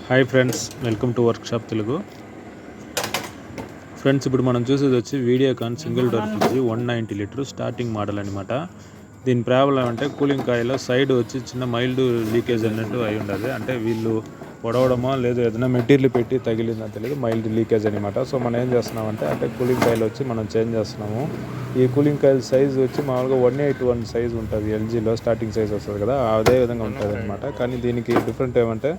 Hi friends, welcome to workshop Telugu. Friends, ఇప్పుడు మనం చూసేది వచ్చి Videocon single door fridge 190 litre starting model అనమాట. దీని ప్రాబ్లం అంటే కూలింగ్ కాయిల్లో సైడ్ వచ్చి చిన్న మైల్డ్ లీకేజ్ అన్నట్టు అయి ఉండదు. అంటే వీళ్ళు పొడవడమో లేదు ఏదైనా మెటీరియల్ పెట్టి తగిలిందో తెలియదు, మైల్డ్ లీకేజ్ అనమాట. సో మనం ఏం చేస్తున్నామంటే కూలింగ్ కాయిల్ వచ్చి మనం చేంజ్ చేస్తున్నాము. ఈ కూలింగ్ కాయిల్ సైజ్ వచ్చి మామూలుగా 181 సైజ్ ఉంటుంది, ఎల్జీలో స్టార్టింగ్ సైజ్ వస్తుంది కదా, అదే విధంగా ఉంటుంది అనమాట. కానీ దీనికి డిఫరెంట్ ఏమంటే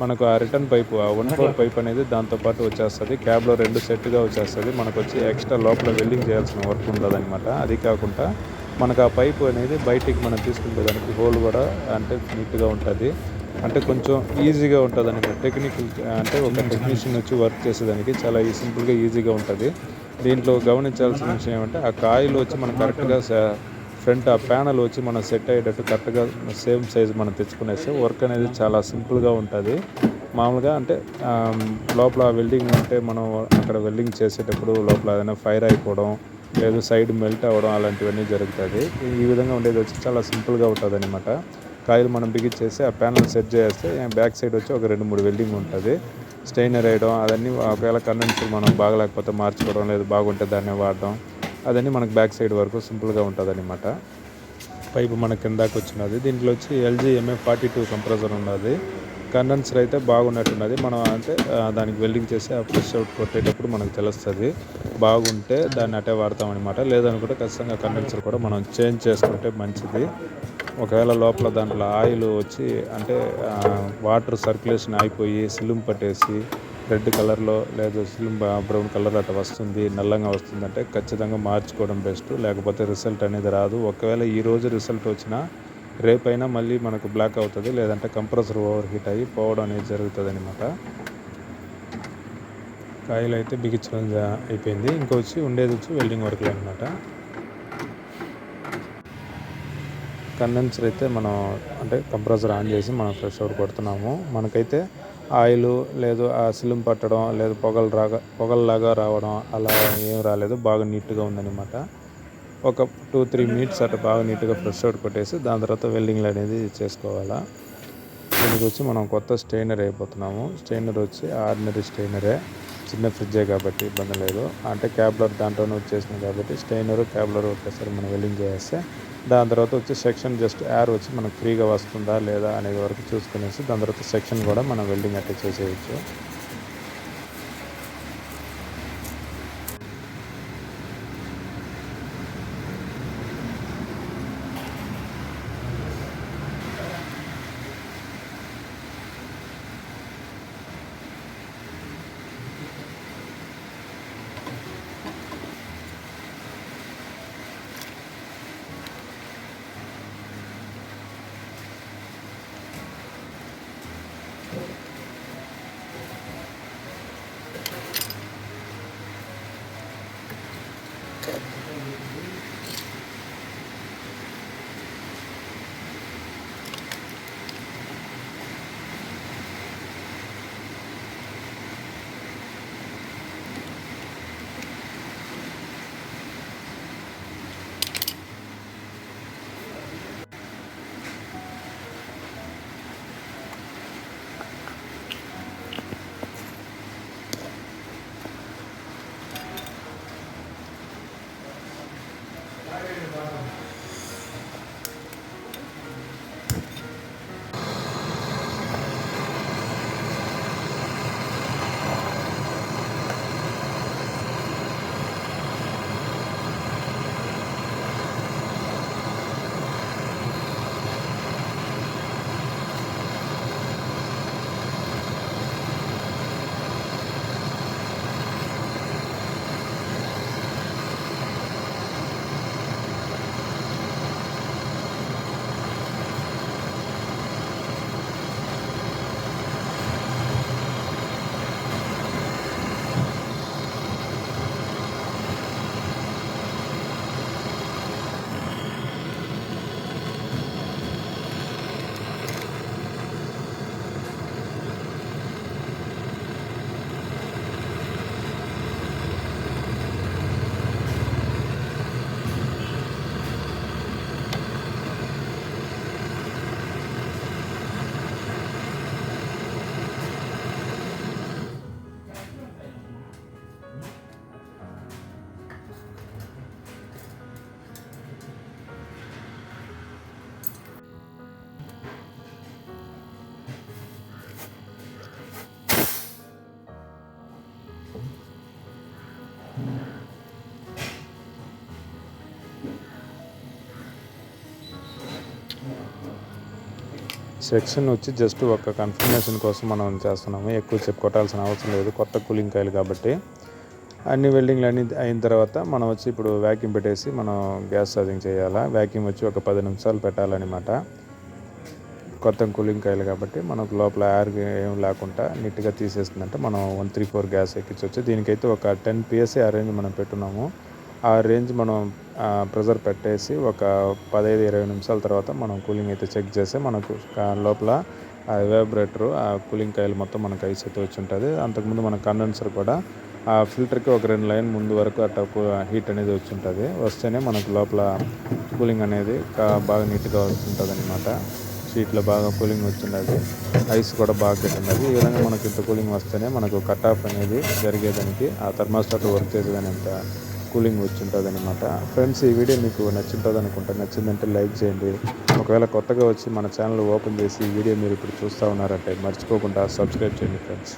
మనకు ఆ రిటర్న్ పైపు, ఆ 1/4 పైప్ అనేది దాంతోపాటు వచ్చేస్తుంది. క్యాబ్లో 2 సెట్గా వచ్చేస్తుంది. మనకు వచ్చి ఎక్స్ట్రా లోపల వెల్డింగ్ చేయాల్సిన వర్క్ ఉండదు అనమాట. అది కాకుండా మనకు ఆ పైపు అనేది బయటికి మనం తీసుకుంటే దానికి హోల్ కూడా అంటే నీట్గా ఉంటుంది. అంటే కొంచెం ఈజీగా ఉంటుంది అనమాట. టెక్నికల్ అంటే ఒక టెక్నీషియన్ వచ్చి వర్క్ చేసేదానికి చాలా సింపుల్గా ఈజీగా ఉంటుంది. దీంట్లో గమనించాల్సిన విషయం ఏమంటే ఆ కాయిల్ వచ్చి మనం కరెక్ట్గా ఫ్రంట్ ఆ ప్యానల్ వచ్చి మనం సెట్ అయ్యేటట్టు కరెక్ట్గా సేమ్ సైజ్ మనం తెచ్చుకునేస్తే వర్క్ అనేది చాలా సింపుల్గా ఉంటుంది. మామూలుగా అంటే లోపల వెల్డింగ్ అంటే మనం అక్కడ వెల్డింగ్ చేసేటప్పుడు లోపల ఏదైనా ఫైర్ అయిపోవడం లేదు సైడ్ మెల్ట్ అవ్వడం అలాంటివన్నీ జరుగుతుంది. ఈ విధంగా ఉండేది వచ్చి చాలా సింపుల్గా ఉంటుంది అనమాట. కాయిల్ మనం బిగించేసి ఆ ప్యానల్ సెట్ చేస్తే బ్యాక్ సైడ్ వచ్చి ఒక 2-3 వెల్డింగ్ ఉంటుంది. స్టెయినర్ వేయడం అదన్నీ, ఒకవేళ కండెన్సర్ మనం బాగలేకపోతే మార్చుకోవడం లేదు బాగుంటే దాన్ని వాడడం, అదన్నీ మనకు బ్యాక్ సైడ్ వరకు సింపుల్గా ఉంటుంది అనమాట. పైపు మన కిందాకి వచ్చినది. దీంట్లో వచ్చి ఎల్జీ MF42 కంప్రెసర్ ఉన్నది. కండెన్సర్ అయితే బాగున్నట్టున్నది. మనం అంటే దానికి వెల్డింగ్ చేసి ఆ ఫ్రెష్ అవుట్ కొట్టేటప్పుడు మనకు తెలుస్తుంది. బాగుంటే దాన్ని అటే వాడతాం అనమాట. లేదనుకుంటే ఖచ్చితంగా కండెన్సర్ కూడా మనం చేంజ్ చేసుకుంటే మంచిది. ఒకవేళ లోపల దాంట్లో ఆయిల్ వచ్చి అంటే వాటర్ సర్క్యులేషన్ అయిపోయి సిలుం పట్టేసి రెడ్ కలర్లో లేదా సిలుం బ్రౌన్ కలర్ అట్లా వస్తుంది, నల్లంగా వస్తుంది అంటే ఖచ్చితంగా మార్చుకోవడం బెస్ట్. లేకపోతే రిజల్ట్ అనేది రాదు. ఒకవేళ ఈరోజు రిజల్ట్ వచ్చినా రేపైనా మళ్ళీ మనకు బ్లాక్ అవుతుంది, లేదంటే కంప్రెసర్ ఓవర్ హీట్ అయ్యి పోవడం అనేది జరుగుతుంది అనమాట. కాయిల్ అయితే బిగించడం అయిపోయింది. ఇంకా వచ్చి ఉండేది వచ్చి వెల్డింగ్ వర్క్లు అనమాట. కండెన్సర్ అయితే మనం అంటే కంప్రెసర్ ఆన్ చేసి మనం ఫ్రెష్ అవుట్ కొడుతున్నాము. మనకైతే ఆయిల్ లేదు ఆ సిలుం పట్టడం లేదు పొగల్లాగా రావడం అలా ఏం రాలేదు. బాగా నీట్గా ఉందన్నమాట. ఒక 2-3 మినిట్స్ అట్లా బాగా నీట్గా ఫ్రెష్ అవుట్ కొట్టేసి దాని తర్వాత వెల్డింగ్లు అనేది చేసుకోవాలా. దీనికి వచ్చి మనం కొత్త స్టెయినర్ అయిపోతున్నాము. స్టెయినర్ వచ్చి ఆర్డినరీ స్టెయినరే, చిన్న ఫ్రిడ్జే కాబట్టి ఇబ్బంది లేదు. అంటే క్యాబ్లర్ దాంట్లోనే వచ్చేసింది కాబట్టి స్టెయినరు క్యాబ్లర్ ఒకేసారి మనం వెల్డింగ్ చేస్తే దాని తర్వాత వచ్చి సెక్షన్ జస్ట్ ఎయిర్ వచ్చి మనకు ఫ్రీగా వస్తుందా లేదా అనేది వరకు చూసుకునేసి దాని తర్వాత సెక్షన్ కూడా మనం వెల్డింగ్ అట్లా చేసేయచ్చు. సెక్షన్ వచ్చి జస్ట్ ఒక కన్ఫర్మేషన్ కోసం మనం చేస్తున్నాము, ఎక్కువ కొట్టాల్సిన అవసరం లేదు, కొత్త కూలింగ్ కాయలు కాబట్టి. అన్ని వెల్డింగ్లు అన్నీ అయిన తర్వాత మనం వచ్చి ఇప్పుడు వ్యాక్యూమ్ పెట్టేసి మనం గ్యాస్ ఛార్జింగ్ చేయాలా. వ్యాక్యూమ్ వచ్చి ఒక 10 నిమిషాలు పెట్టాలన్నమాట. కొత్త కూలింగ్ కాయలు కాబట్టి మనకు లోపల ఎయిర్ ఏం లేకుండా నీట్గా తీసేస్తుందంటే మనం 134 గ్యాస్ ఎక్కించవచ్చు. దీనికైతే ఒక 10 PSI ఆ రేంజ్ మనం పెట్టున్నాము. ఆ రేంజ్ మనం ప్రెజర్ పెట్టేసి ఒక 15-20 నిమిషాల తర్వాత మనం కూలింగ్ అయితే చెక్ చేస్తే మనకు లోపల ఆ ఎవాపరేటరు ఆ కూలింగ్ కాయలు మొత్తం మనకు ఐస్ అయితే వచ్చి ఉంటుంది. అంతకుముందు మన కండెన్సర్ కూడా ఆ ఫిల్టర్కి ఒక 2 లైన్ ముందు వరకు అట్లా హీట్ అనేది వచ్చి ఉంటుంది. వస్తేనే మనకు లోపల కూలింగ్ అనేది బాగా నీట్గా వస్తుంటుంది అనమాట. షీట్లో బాగా కూలింగ్ వచ్చింది, ఐస్ కూడా బాగా పెట్టినది. ఈ విధంగా మనకు ఇంత కూలింగ్ వస్తేనే మనకు కట్ ఆఫ్ అనేది జరిగేదానికి ఆ థర్మాస్టాట్ వర్క్ చేసేదానికి కూలింగ్ వచ్చి ఉంటుంది అనమాట. ఫ్రెండ్స్, ఈ వీడియో మీకు నచ్చుంటుంది అనుకుంటా. నచ్చిందంటే లైక్ చేయండి. ఒకవేళ కొత్తగా వచ్చి మన ఛానల్ ఓపెన్ చేసి ఈ వీడియో మీరు ఇప్పుడు చూస్తూ ఉన్నారంటే మర్చిపోకుండా సబ్స్క్రైబ్ చేయండి ఫ్రెండ్స్.